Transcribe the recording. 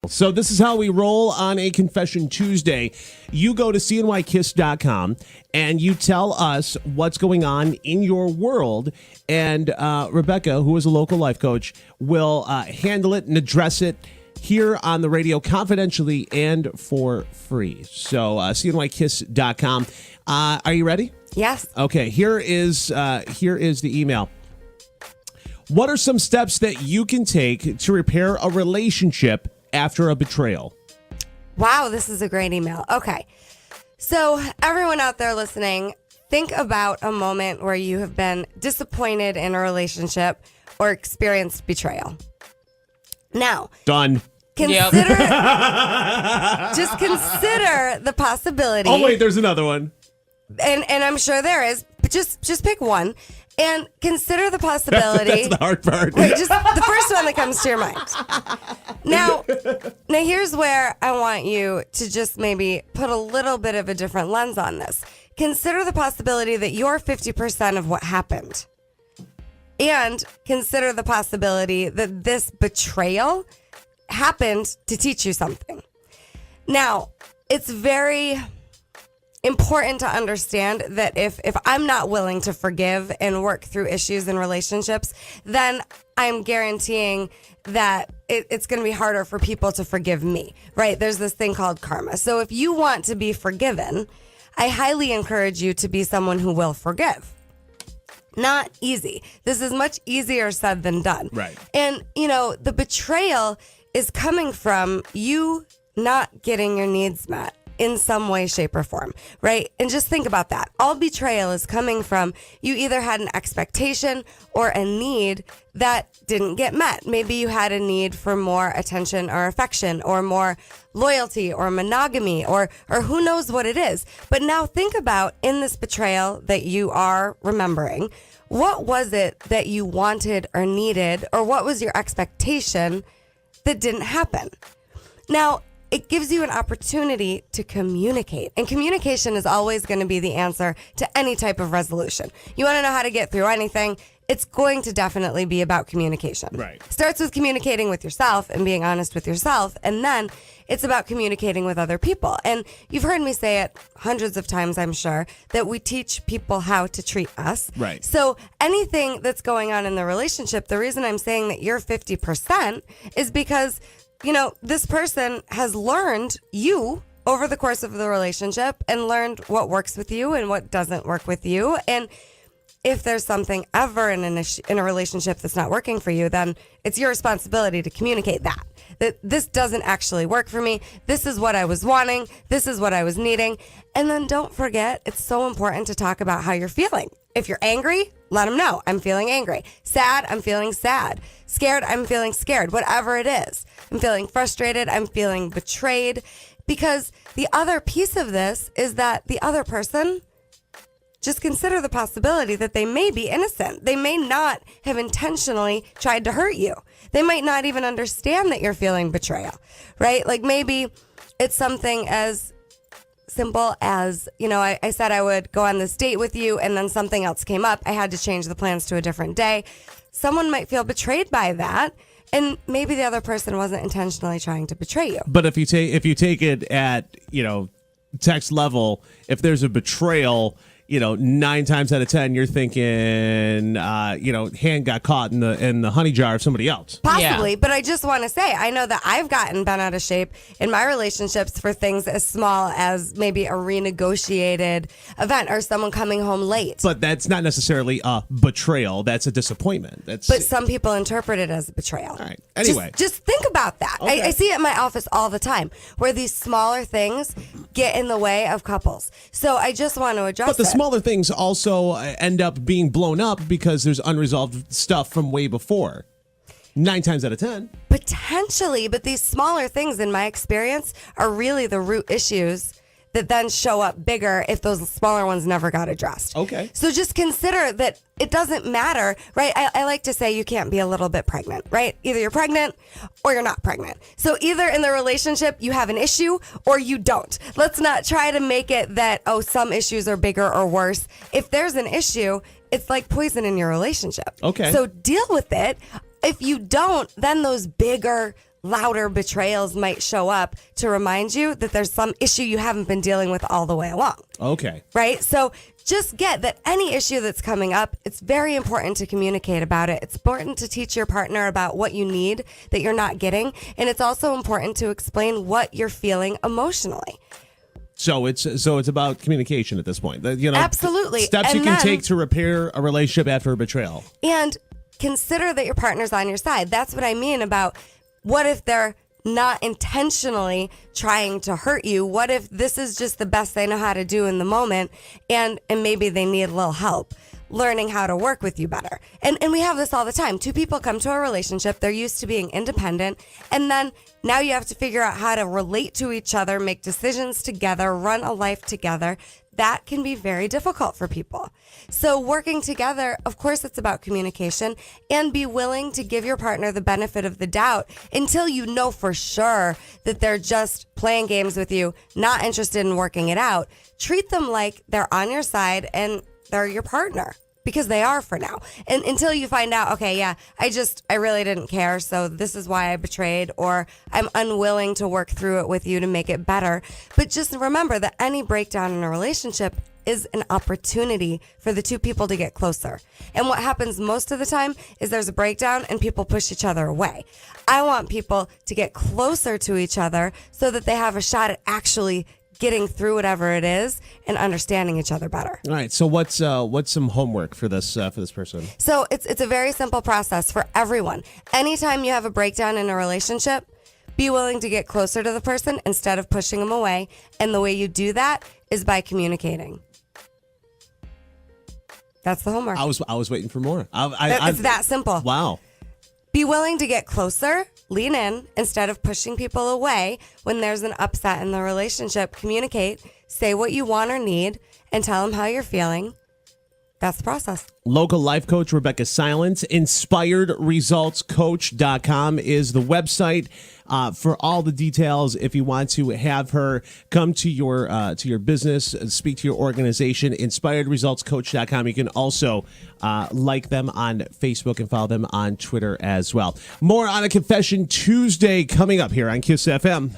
So this is how we roll on a Confession Tuesday. You go to cnykiss.com and you tell us what's going on in your world. And Rebecca, who is a local life coach, will handle it and address it here on the radio confidentially and for free. So cnykiss.com. Are you ready? Yes. Okay, here is the email. What are some steps that you can take to repair a relationship after a betrayal? Wow, this is a great email. Okay. So everyone out there listening, think about a moment where you have been disappointed in a relationship or experienced betrayal. Now, done. Consider just consider the possibility. Oh wait, there's another one. And I'm sure there is, but just pick one and consider the possibility. That's the hard part. Wait, just the first one that comes to your mind. Now here's where I want you to just maybe put a little bit of a different lens on this. Consider the possibility that you're 50% of what happened. And consider the possibility that this betrayal happened to teach you something. Now, it's very important to understand that if I'm not willing to forgive and work through issues in relationships, then I'm guaranteeing that it's going to be harder for people to forgive me, right? There's this thing called karma. So if you want to be forgiven, I highly encourage you to be someone who will forgive. Not easy. This is much easier said than done. Right. And, the betrayal is coming from you not getting your needs met in some way, shape, or form, right? And just think about that. All betrayal is coming from you either had an expectation or a need that didn't get met. Maybe you had a need for more attention or affection or more loyalty or monogamy or who knows what it is. But now think about in this betrayal that you are remembering, what was it that you wanted or needed, or what was your expectation that didn't happen? Now, it gives you an opportunity to communicate. And communication is always going to be the answer to any type of resolution. You want to know how to get through anything, it's going to definitely be about communication. Right. Starts with communicating with yourself and being honest with yourself. And then it's about communicating with other people. And you've heard me say it hundreds of times, I'm sure, that we teach people how to treat us. Right. So anything that's going on in the relationship, the reason I'm saying that you're 50% is because this person has learned you over the course of the relationship and learned what works with you and what doesn't work with you. And if there's something ever in a relationship that's not working for you, then it's your responsibility to communicate that this doesn't actually work for me. This is what I was wanting. This is what I was needing. And then don't forget, it's so important to talk about how you're feeling. If you're angry, let them know. I'm feeling angry. Sad, I'm feeling sad. Scared, I'm feeling scared. Whatever it is. I'm feeling frustrated. I'm feeling betrayed. Because the other piece of this is that the other person, just consider the possibility that they may be innocent. They may not have intentionally tried to hurt you. They might not even understand that you're feeling betrayal, right? Like maybe it's something as simple as, I said I would go on this date with you and then something else came up. I had to change the plans to a different day. Someone might feel betrayed by that. And maybe the other person wasn't intentionally trying to betray you. But if you take it at, text level, if there's a betrayal, 9 times out of 10, you're thinking, hand got caught in the honey jar of somebody else. Possibly, Yeah. but I just want to say, I know that I've gotten bent out of shape in my relationships for things as small as maybe a renegotiated event or someone coming home late. But that's not necessarily a betrayal. That's a disappointment. But some people interpret it as a betrayal. All right. Anyway. Just think about that. Okay. I see it in my office all the time where these smaller things get in the way of couples. So I just want to address But the it. smaller things also end up being blown up because there's unresolved stuff from way before. 9 times out of 10. Potentially, but these smaller things, in my experience, are really the root issues that then show up bigger if those smaller ones never got addressed. Okay. So just consider that it doesn't matter, right? I like to say you can't be a little bit pregnant, right? Either you're pregnant or you're not pregnant. So either in the relationship you have an issue or you don't. Let's not try to make it that, some issues are bigger or worse. If there's an issue, it's like poison in your relationship. Okay. So deal with it. If you don't, then those bigger, louder betrayals might show up to remind you that there's some issue you haven't been dealing with all the way along. Okay. Right? So just get that any issue that's coming up, it's very important to communicate about it. It's important to teach your partner about what you need that you're not getting. And it's also important to explain what you're feeling emotionally. So it's about communication at this point. Absolutely. Steps And you can then- take to repair a relationship after a betrayal. And consider that your partner's on your side. That's what I mean about what if they're not intentionally trying to hurt you? What if this is just the best they know how to do in the moment, and maybe they need a little help learning how to work with you better? And we have this all the time. Two people come to a relationship, they're used to being independent, and then now you have to figure out how to relate to each other, make decisions together, run a life together. That can be very difficult for people. So working together, of course, it's about communication, and be willing to give your partner the benefit of the doubt until you know for sure that they're just playing games with you, not interested in working it out. Treat them like they're on your side and they're your partner, because they are for now. And until you find out, okay, yeah, I really didn't care, so this is why I betrayed, or I'm unwilling to work through it with you to make it better. But just remember that any breakdown in a relationship is an opportunity for the two people to get closer. And what happens most of the time is there's a breakdown and people push each other away. I want people to get closer to each other so that they have a shot at actually getting through whatever it is and understanding each other better. All right. So what's some homework for this person? So it's a very simple process for everyone. Anytime you have a breakdown in a relationship, be willing to get closer to the person instead of pushing them away. And the way you do that is by communicating. That's the homework. I was waiting for more. It's that simple. Wow. Be willing to get closer, lean in, instead of pushing people away when there's an upset in the relationship. Communicate, say what you want or need, and tell them how you're feeling. That's the process. Local life coach Rebecca Silence. InspiredResultsCoach.com is the website for all the details. If you want to have her come to your business, speak to your organization, InspiredResultsCoach.com. You can also like them on Facebook and follow them on Twitter as well. More on A Confession Tuesday coming up here on Kiss FM.